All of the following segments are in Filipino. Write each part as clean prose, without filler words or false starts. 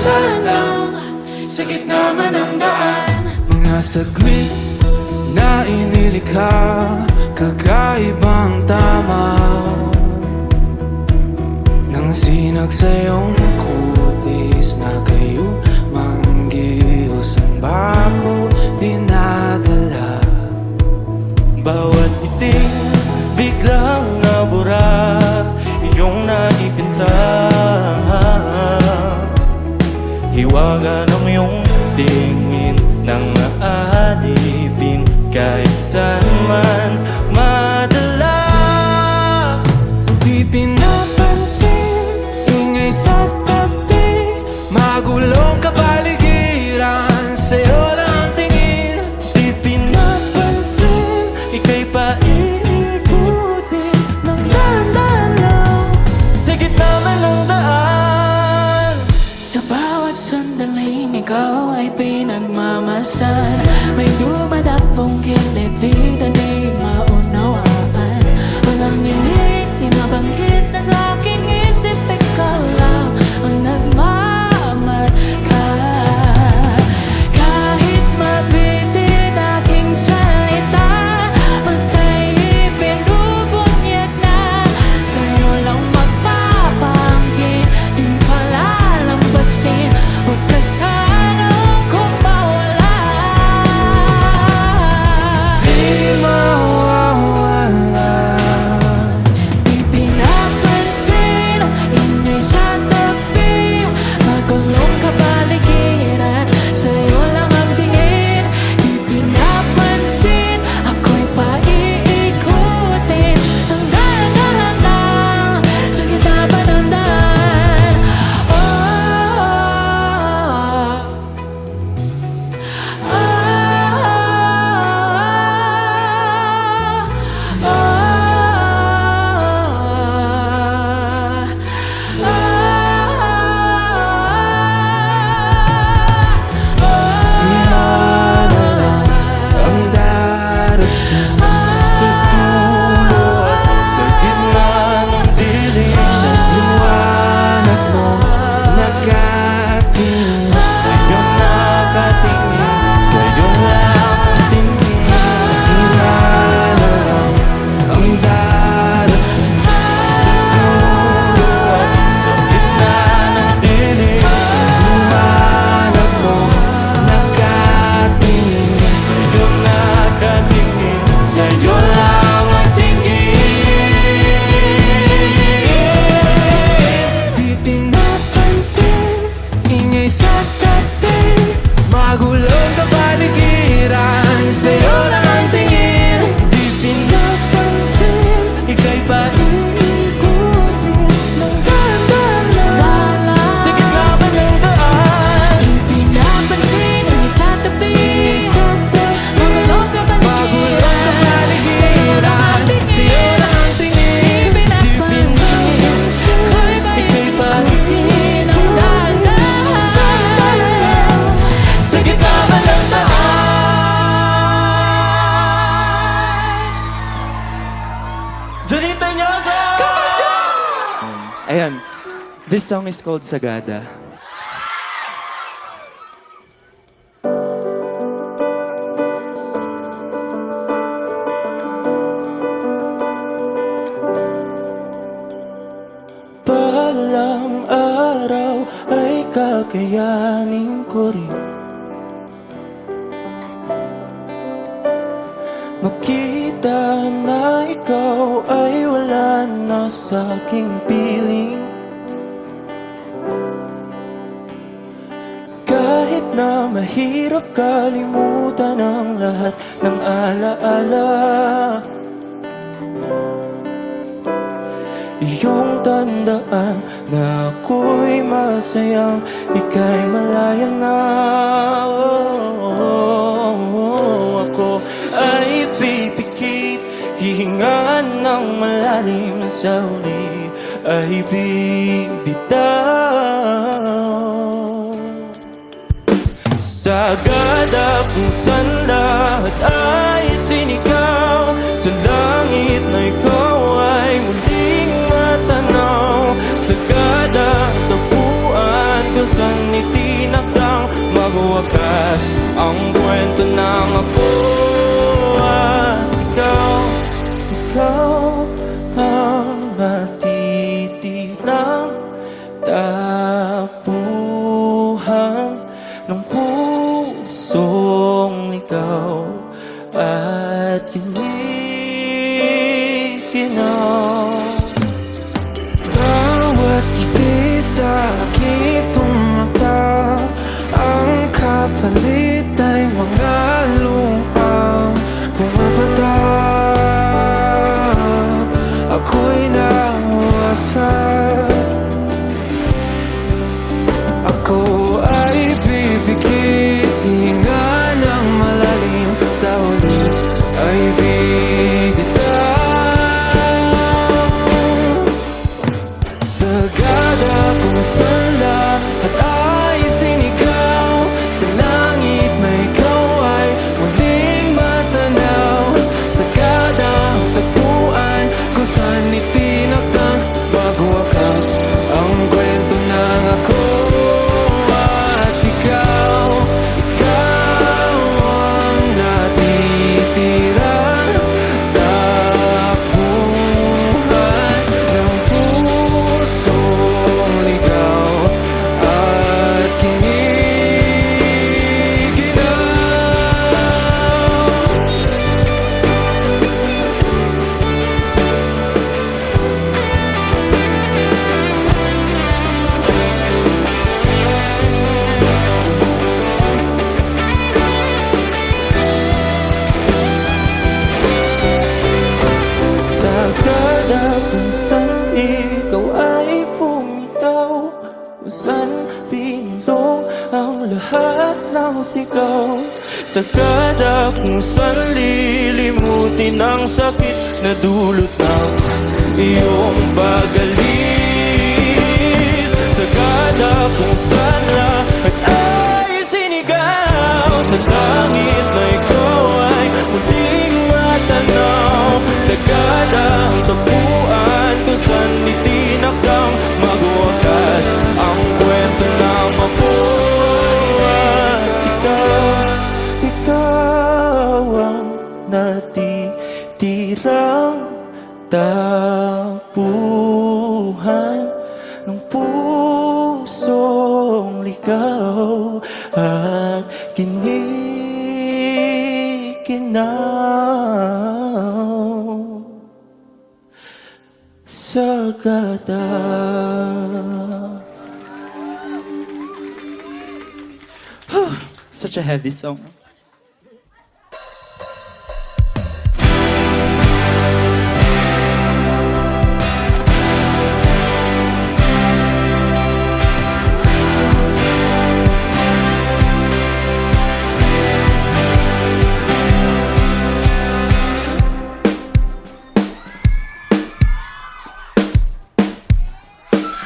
dahan lang sa gitna man ng daan. Mga saglit na inilikha, kakaibang tama nang sinag sa iyong kutis na kayo manggihos ang bako dinadala. Bawat iting biglang nabura, iyong naipinta, hiwaga ng iyong tingin nang aalipin kahit saan man madala. Di pinapansin, ingay sa tabi, magulong kapaligiran, sa'yo lang tingin. Di pinapansin, ika'y paikutin ng dahan-dahan lang sa gitna man ng daan. Sa bawat sandaling ikaw ay pinagmamasdan, may dumadapong gilid di na di maunawaan. Walang nilig, di mabanggit na sa aking isip, ikaw lang ang nagmamarka. Kahit mabitin aking salita, bantay ipinubunyak na sa'yo lang magpapangkin, di palalampasin, huwag ka sanang kung mawala. Di mawawala. Di pinapansin ang ingay sa tabi, magulong kapaligiran, sa'yo lang ang tingin. Di pinapansin, ako'y paiikutin ng dahan-dahan lang sa gitna pa ng daan. Oh, Ang darating Sa dulo at sa gitna ng dilim, sa liwanag mo nakatingin. sa'yo nakatingin, sa'yo lang ang tingin. Hingala lang ang darating Sa dulo at sa gitna ng dilim, liwanag mo nakatingin. sa'yo nakatingin, sa'yo lang ang tingin. Di pinapansin, ingay sa tabi, magulong kapaligiran, sa'yo lang ang tingin. Di pinapansin, ika'y paikutin ng dahan-dahan lang sa gitna pa ng daan. di pinapansin ang isa tabi, magulong kapaligiran, sa'yo lang ang Sa'yo tingin. lang ang tingin. Di pinapansin, ako'y paiikutin ng dahan-dahan Sa gitna pa ng daan. Jonita Nyoso! Ayan, this song is called Sagada. Balang araw ay kakayanin ko rin makita na ikaw ay wala na sa aking piling. Kahit na mahirap kalimutan ang lahat ng alaala, iyong tandaan na ako'y masayang ika'y malaya na. Ako ay pipikit, hihingaan ng malalim sa huli ay bibitaw. Sagada kung saan lahat ay sinigaw, sa langit na ikaw ay muling matanaw. Sagada tapuan kung saan natitirang tapuhan ng pusong ligaw at kinikinaw. Bawat ngiti sa aking mata, ang kapalit ay mga lumpang pumapatak. Ako'y nauwasan, ako ay bibigit hinga ng malalim, sa huli ay bigitaw. Sagada kung saan lahat ay sinigaw, sa langit na ikaw ay muling matanaw. Sagada ang tagpuan kung saan itinakdang bago wakas ang kwento ng ako at ikaw. Ikaw ang natitirang tapuhan ng pusong ligaw at Sagada kung saan ikaw ay pumitaw, kung saan pinulong ang lahat ng sigaw. Sagada kung saan lilimutin ang sakit na dulot ng iyong pag-alis. Sagada kung saan lahat ay sinigaw, sa langit na ikaw ay muling matanaw. Sagada ang tagpuan kung saan itinakdang magwakas ang kwento ng ako at ikaw ang natitirang tapuhan ng pusong ligaw at kinikinaw. Sagada. Such a heavy song.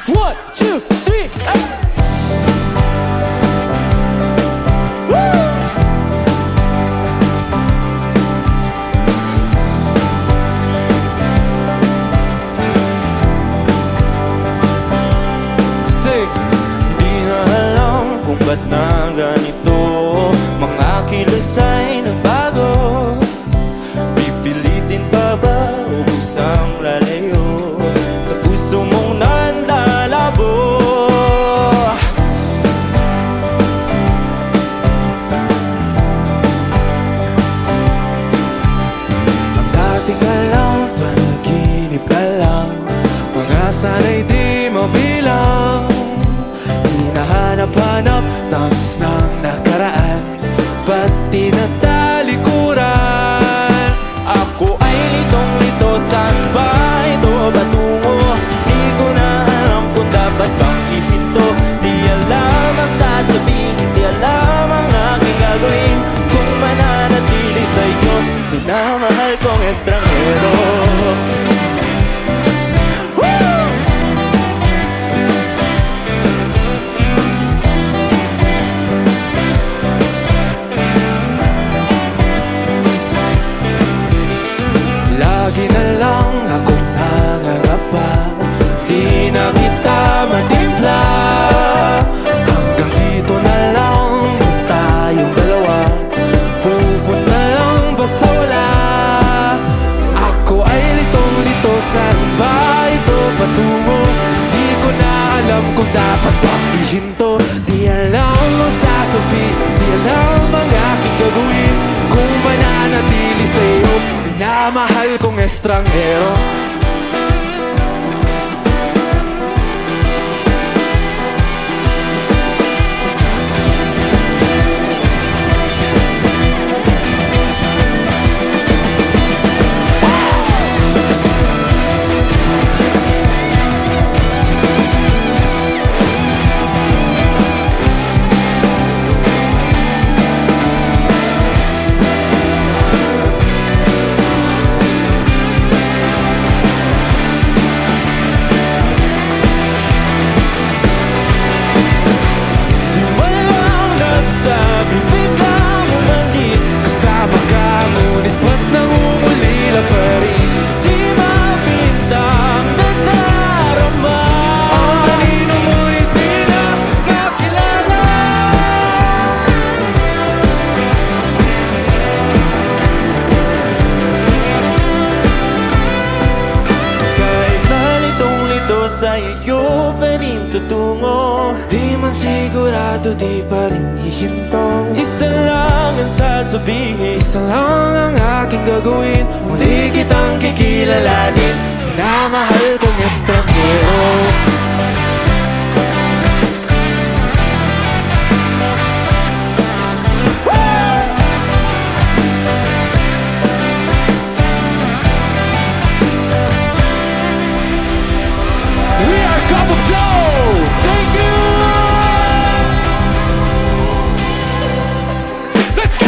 One, two, three, di na alam kung ba't na ganito, mga kilos ay nagbago. Pipilitin pa ba o kusang lalayo sa puso mong nanlalabo? ang dating alam, panaginip na lang, mga sana'y di mabilang. Hinahanap-hanap, tangis ng nakaraan, ba't tinatalikuran? Ako ay litong-lito, saan ba ito patungo? Di ko na alam kung dapat bang ihinto. Di alam ang sasabihin, di alam ang aking gagawin kung mananatili sa'yo, minamahal kong estranghero. patungo. Di ko na alam kung dapat bang ihinto. Di alam ang sasabihin, di alam ang aking gagawin kung mananatili sa'yo, minamahal kong estranghero. Sa iyo pa rin tutungo. Di man sigurado, di pa rin hihinto. Isa lang ang sasabihin, Isa lang ang aking gagawin, muli kitang kikilalanin, minamahal kong estranghero. We are Cup of Joe! Thank you! Let's go!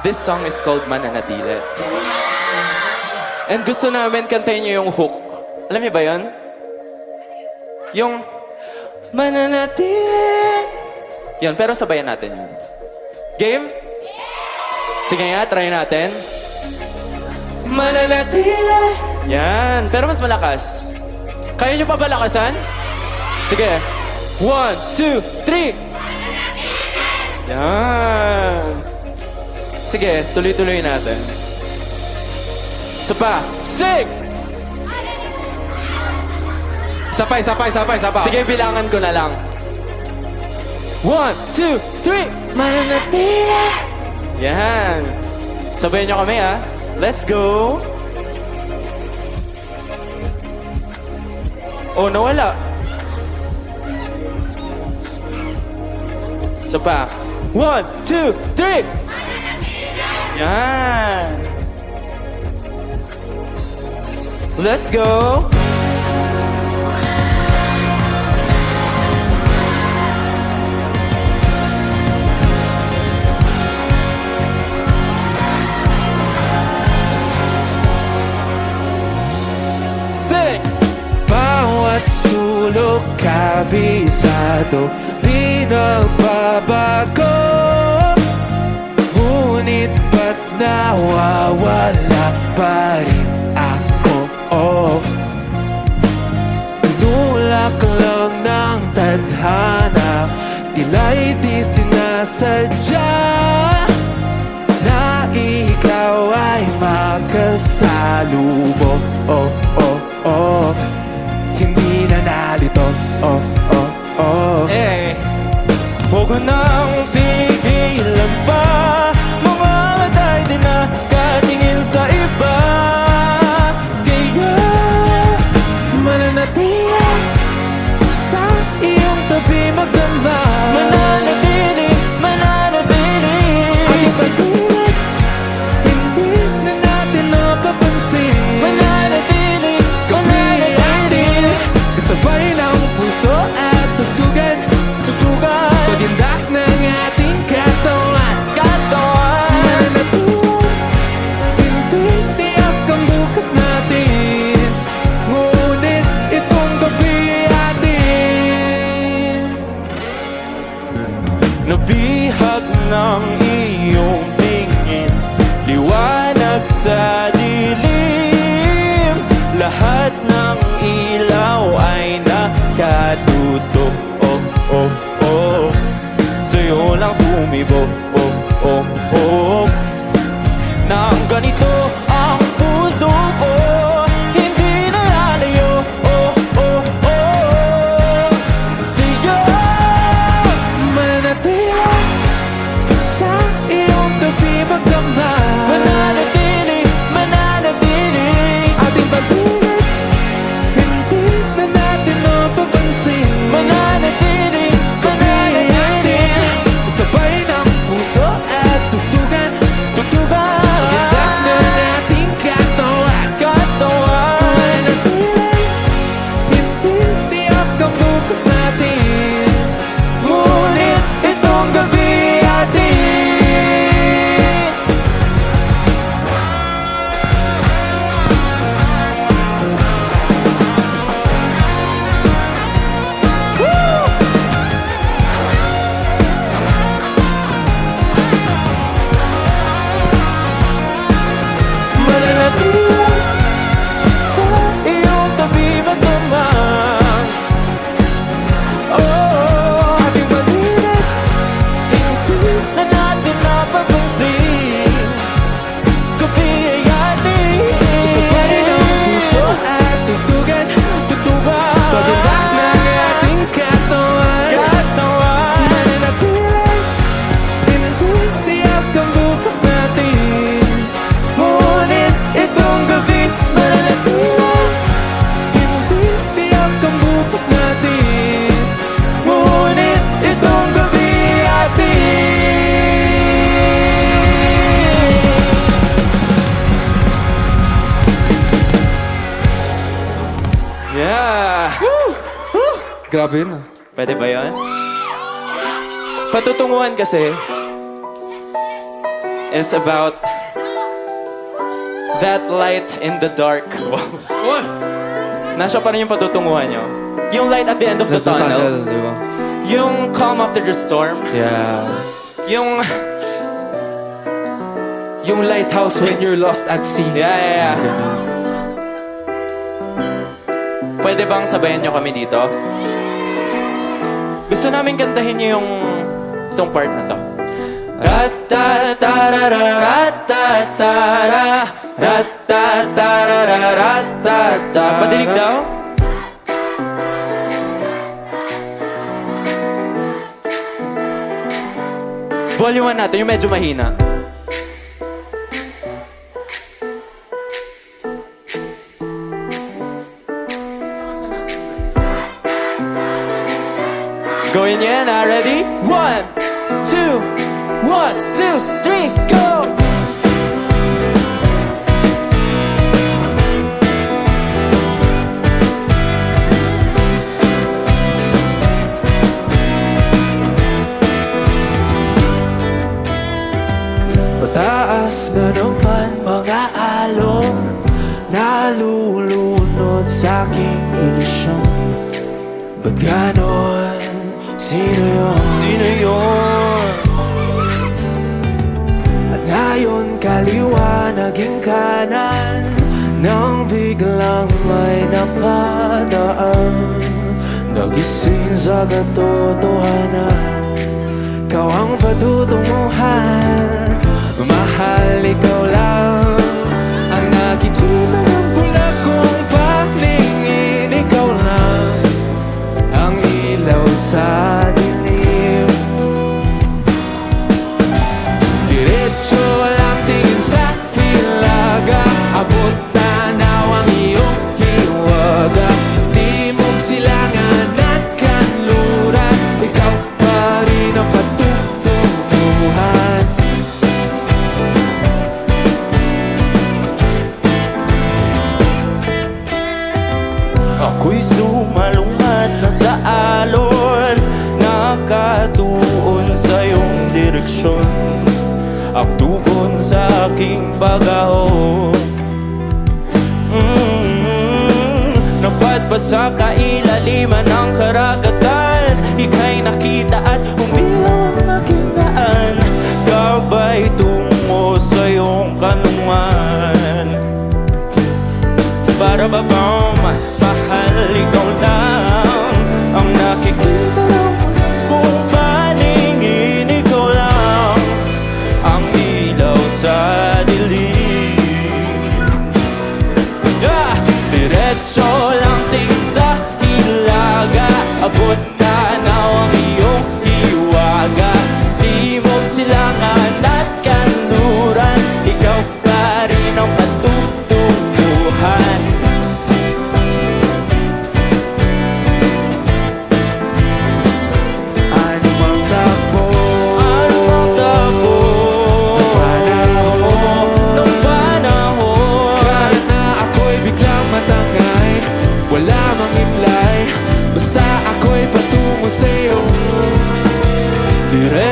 this song is called Mananatili. And gusto namin kantayin niyo yung hook. Alam niyo ba yun? Yung Mananatili. Yun, pero sabayan natin yun. Game? Sige nga, try natin. Mananatili. Yan, pero mas malakas. Kaya niyo pa ba lakasan? Sige. 1, 2, 3. Yan. Sige, tuloy-tuloy natin. Isa pa. Sing! Sapay. Sige, bilangan ko na lang. 1, 2, 3. Mananatili. Yan. Sabayan niyo kami, ha? Let's go. Oh, nawala. Isa pa. 1, 2, 3. Yan. Let's go. Sing! Bawat sulok kabisado, di nagbabago. Ngunit ba't nawawala pa rin ako? Tinulak lang ng tadhana, tila'y di sinasadya na ikaw ay makasalubong. Hindi na nalito. Huwag ko nang pigilan pa. Mga matay din na katingin sa iba. Kaya Mananatili sa iyong tabi magdama. mananatili, mananatili. Pag-ipagulat, hindi na natin napapansin. Mananatili, Kapiyati, kasabay ng puso at tugtugan. tutugan. Pagindak ng ating katawan. Nabihag ng iyong tingin, liwanag sa dilim. Lahat ng ilaw ay nakatutok, oh, oh, oh. Sa'yo lang tumibo, oh, oh, oh. Nang ganito ang puso ko, hindi na lalayo, oh, oh, oh. Sa'yo Mananatili sa iyong tabi magdamag. mananatili, mananatili. Ating pag-ibig, hindi na natin napapansin. Mananatili, mananatili. Sabay ng puso at tugtugan, Tutugan pagindak ng ating katawan. katawan. Mananatili, hindi tiyak ang bukas natin. Ngunit itong gabi atin. Mananatili sa iyong tabi magdamag. Oh, Ating pag-ibig, hindi na natin napapansin. Gabi ay atin. sabay ng puso at tugtugan, Tutugan pagindak ng ating katawan. katawan. Mananatili, hindi tiyak ang bukas natin. Ngunit itong gabi mananatili. Hindi tiyak ang bukas natin. Ngunit itong gabi atin. Yeah! Grabe na. Pwede ba yan? Patutunguhan kasi is about that light in the dark. Wow. Nasa pa rin yung patutunguhan nyo. Yung light at the end of the tunnel. di ba? Yung calm after the storm. Yeah. Yung lighthouse when you're lost at sea. yeah. Pwede bang sabayan nyo kami dito? Gusto namin kantahin nyo itong part na to. Ratatatararatatara, ratatatararatatata. Padinig daw? Volume natin, yung medyo mahina. Going in, ready? 1, 2, 1, 2, 3, go! Pataas na naman mga alon, nalulunod sa aking ilusyon. Ba't ganon? Sino yun? Sino yun? At ngayon kaliwa naging kanan, nang biglang may napadaan. Nagising sa katotohanan, ikaw ang patutunguhan. Mahal, ikaw lang ang nakikita ng bulag kong paningin. Ikaw lang ang ilaw sa dilim. Diretso lang tingin sa hilaga, abot tanaw ang iyong hiwaga. Di mong silangan at kanluran, ikaw pa rin ang patutunguhan. Ako'y sumalungat na sa alon, nakatuon sa iyong direksyon. Aktugon sa aking bagahon. Napadpad sa kailaliman ng karagatan, ika'y nakita at umilaw ang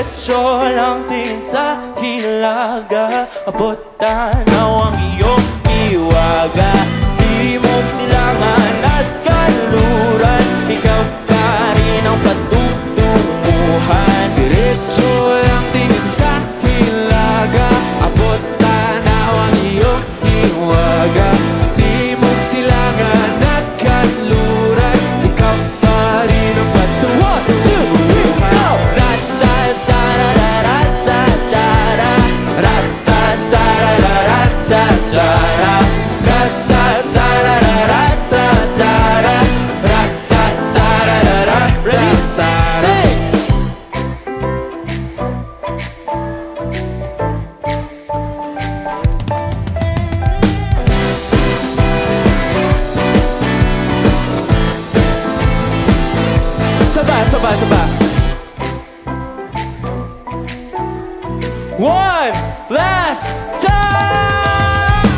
Diretso lang tingin sa hilaga, abot tanaw ang iyong iwaga. Di mo silangan at kaluran, ikaw pa rin ang patutunguhan. Diretso lang tingin sa hilaga, abot tanaw ang iyong hiwaga. Di mo silangan at kanluran, ikaw pa rin ang patutunguhan. 1, 2, 3, go! Ra-ta-ta-ra-ra-ta-ta-ra, ra-ta-ta-ra-ra-ta-ta-ra, ra-ta-ta-ra-ra-ta-ta-ra, ra-ta-ta-ra-ra-ra. Ready? Sing! Saba, saba, saba. One last time.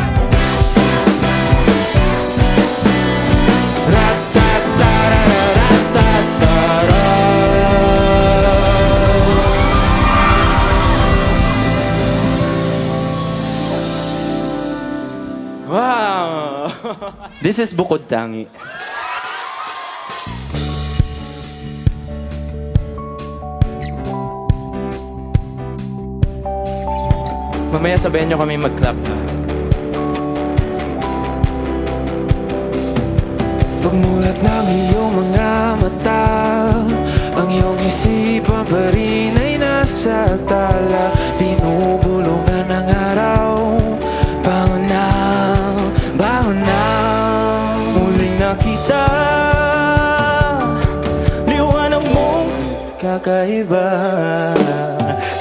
Wow! This is Bukod Tangi. Mamaya sabayan nyo kami mag-clap. Pagmulat ng iyong mga mata, ang iyong isipan pa rin ay nasa tala. Binubulungan ng araw, bangon na, bangon na. Muling nakita, liwanag mong kakaiba.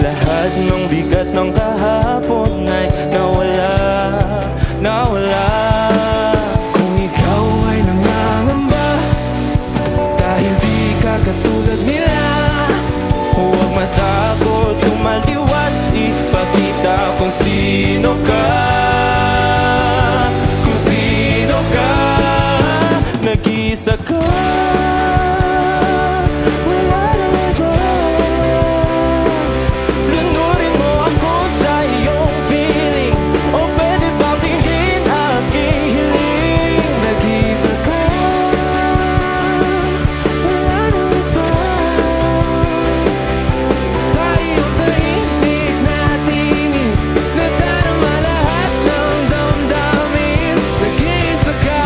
Lahat ng bigat ng kahapon ay nawala, nawala. Kung ikaw ay nangangamba, dahil di ka katulad nila, Huwag matakot, tumaliwas, ipakita kung sino ka. Kung sino ka, nag-iisa ka. Wala nang iba. Lunurin mo ako sa iyong piling, o pwede bang tingin aking hiling? nag-isa ka. Wala nang iba. Sa iyong tahimik na tingin, nadarama lahat ng damdamin. Nag-iisa ka.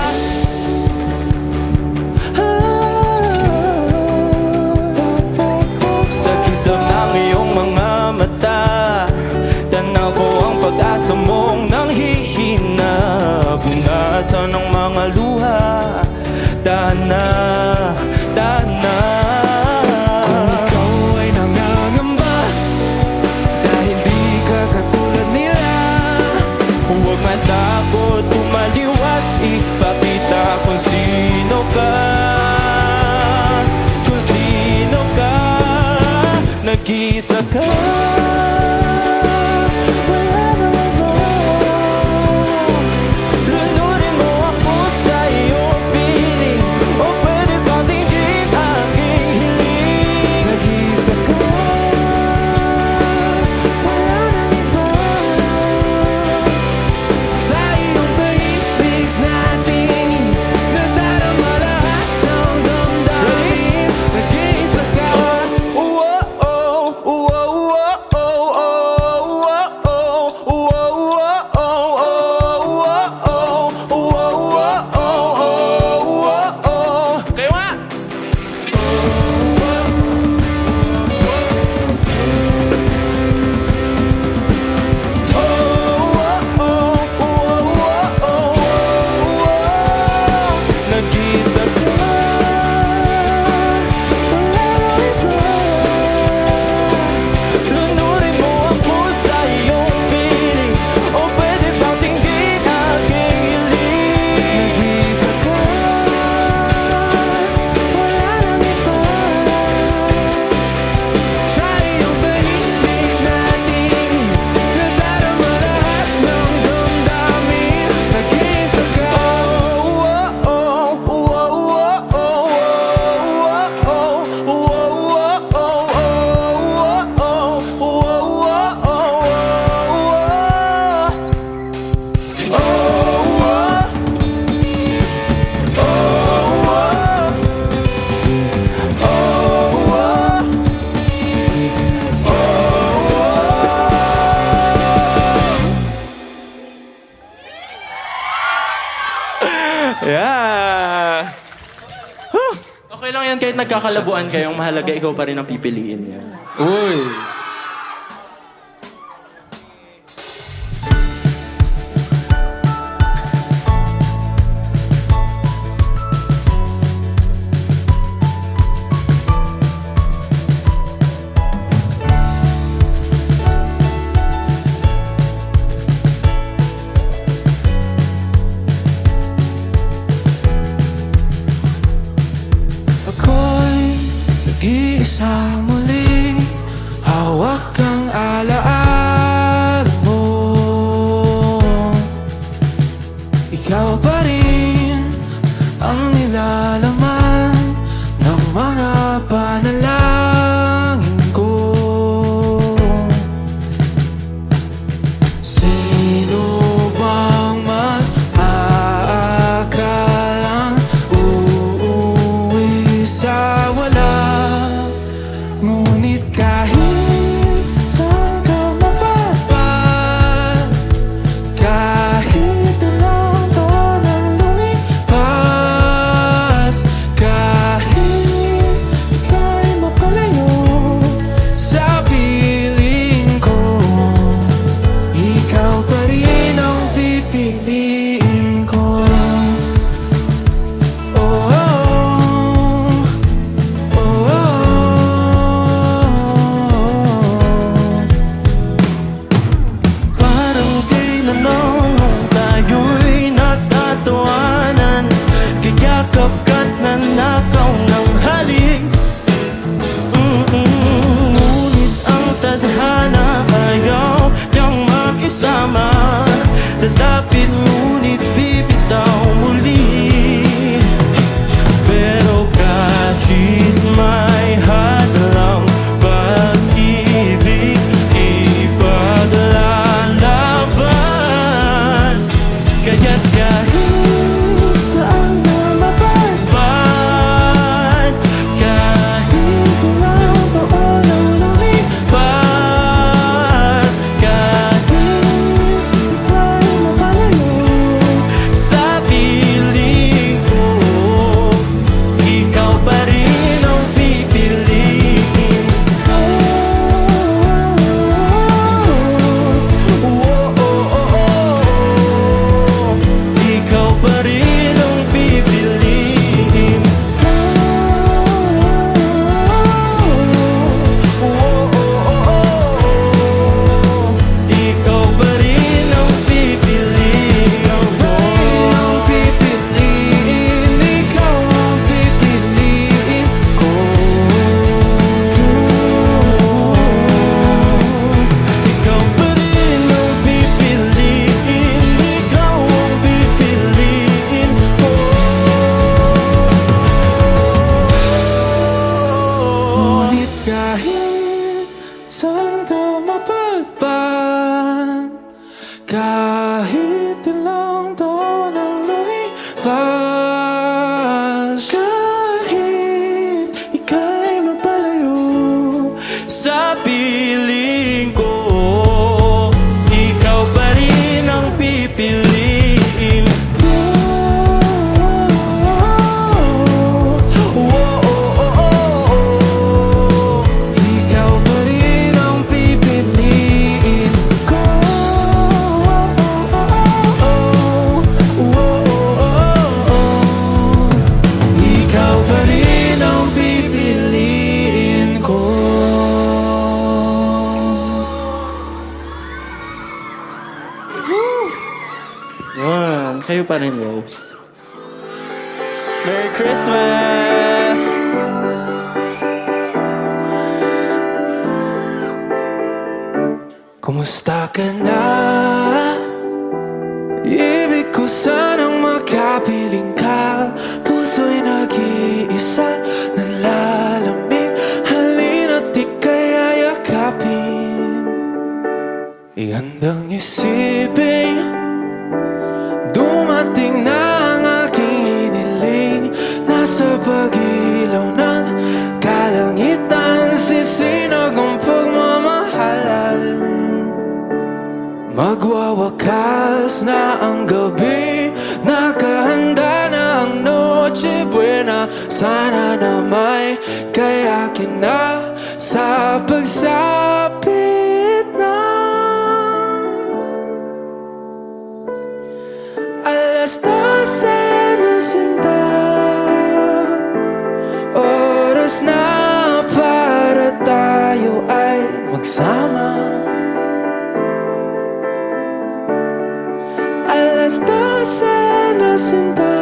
Sa kislap ng iyong mga mata, tanaw ko ang pag-asa mong nanghihina. Punasan ng mga luha, tahan na, tahan na. Kung ikaw ay nangangamba, dahil di ka katulad nila, Huwag matakot, tumaliwas, ipakita kung sino ka. Kung sino ka, nag-iisa ka. Wala nang iba. Lunurin mo ako sa iyong piling, o pwede bang tingin aking hiling? nag-iisa ka. Wala nang iba. Sa iyong tahimik na tingin, nadarama lahat ng damdamin. Nag-iisa ka. Oh, oh, oh, oh, oh, oh. kahit nagkakalabuan kayong mahalaga, ikaw pa rin ang pipiliin niya. Uy! Ako'y nag-iisa muli, hawak ang alaala mo. Ikaw pa rin ang nilalaman ng mga panalangin ko. Sino bang mag-aakalang uuwi sa wala? Ngunit kahit saan ka mapadpad, kahit ilang taon ang lumipas, kahit ika'y mapalayo sa piling ko, ikaw pa rin ang pipiliin ko. Oh, oh, oh, Parang kailan lang tayo'y nagtatawanan, kayakap ka't nanakaw ng halik. Ngunit ang tadhana ayaw niyang makisama, lalapit ngunit bibitaw muli. Pero kahit may hadlang, pag-ibig ipaglalaban. Kaya't kahit saan na mapadpad, kahit ilang taon ang lumipas, kahit ika'y mapalayo sa piling ko, ikaw pa rin ang pipiliin ko. Ikaw pa rin ang pipiliin ko. Ikaw pa rin ang pipiliin ko. ang pipiliin, ikaw ang pipiliin ko. Ikaw pa rin ang pipiliin, ikaw ang pipiliin ko. Ngunit kahit saan ka mapadpad, kahit ilang taon ang lumipas, kahit ika'y mapalayo Sa piling ko, ikaw pa rin ang pipiliin ko. ikaw pa rin ang pipiliin ko. Ikaw pa rin ang pipiliin ko. Yan, kayo pa rin, Rose. Merry Christmas! Kumusta ka na? Ibig ko sanang makapiling ka. Puso'y nag-iisa, nalalamig. Halina't ika'y ayakapin. Ihandang isipin, dumating na ang aking hiniling. Nasa pag-ilaw ng kalangitan, sisinag ang pagmamahalan. Magwawakas na ang gabi, nakahanda na ang noche noche buena. Sana na may kayakin na sa pagsapit na alas 12 na sinta. Oras na para tayo ay magsama. Alas 12 na sinta.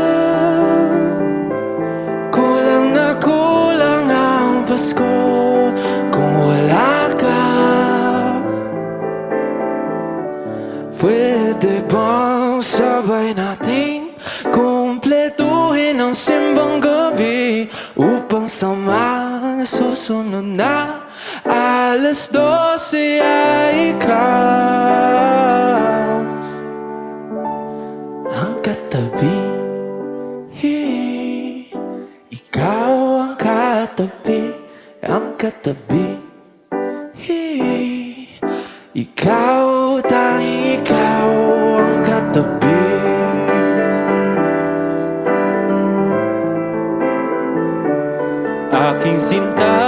Kulang na kulang ang Pasko kung wala ka. Pwede bang sabay nating kumpletuhin ang simbang gabi upang sa mga susunod na alas 12 ay ikaw ang katabi. Ikaw ang katabi, ang katabi. Ikaw, tanging ikaw ang katabi. Aking sinta,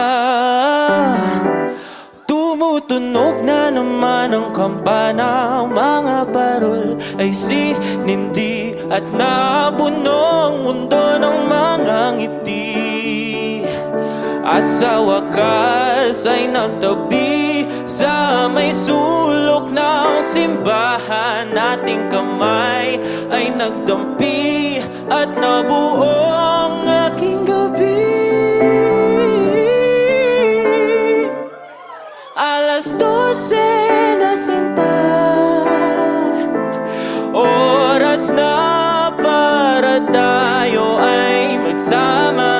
tumutunog na naman ang kampana. Mga parol ay sinindi at napuno ang mundo ng mga ngiti. At sa wakas ay nagtabi sa may sulok ng simbahan. Ating kamay ay nagdampi at nabuo ang aking gabi. Alas 12 na sinta. Oras na para tayo ay magsama.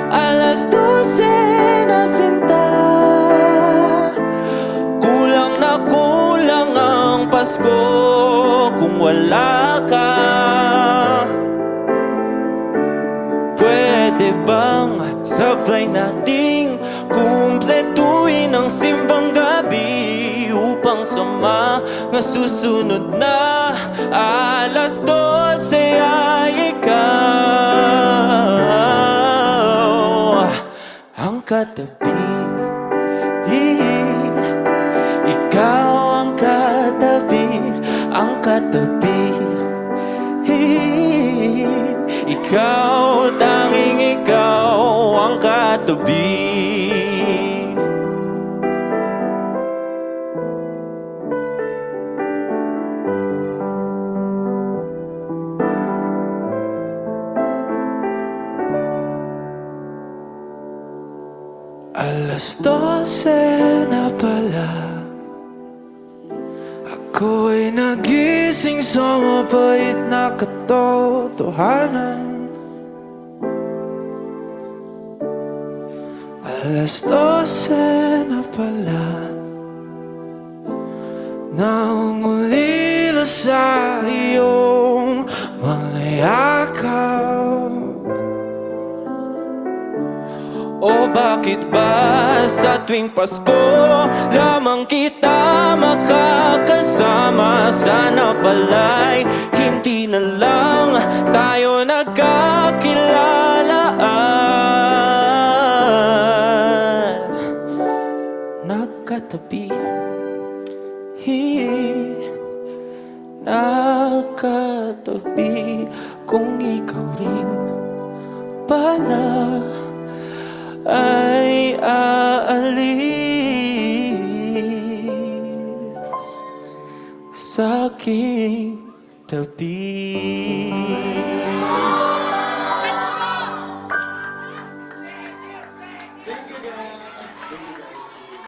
Alas 12 na sinta. Kulang na kulang ang Pasko kung wala ka. Pwede bang sabay nating kumpletuhin ang simbang gabi upang sa mga susunod na alas 12 ay ikaw ang katabi. Ikaw ang katabi, ang katabi. Ikaw, tanging ikaw ang katabi. Alas 12 na pala. Ako'y nagising sa mapait na katotohanan. Alas 12 na pala. Nangulila sa iyong mga yakap. O bakit ba sa tuwing Pasko lamang kita makakasama? Sana pala'y hindi na lang tayo nagkakilalaan. Nagkatabi, nagkatabi. Kung ikaw rin pala ay aalis sa aking tabi.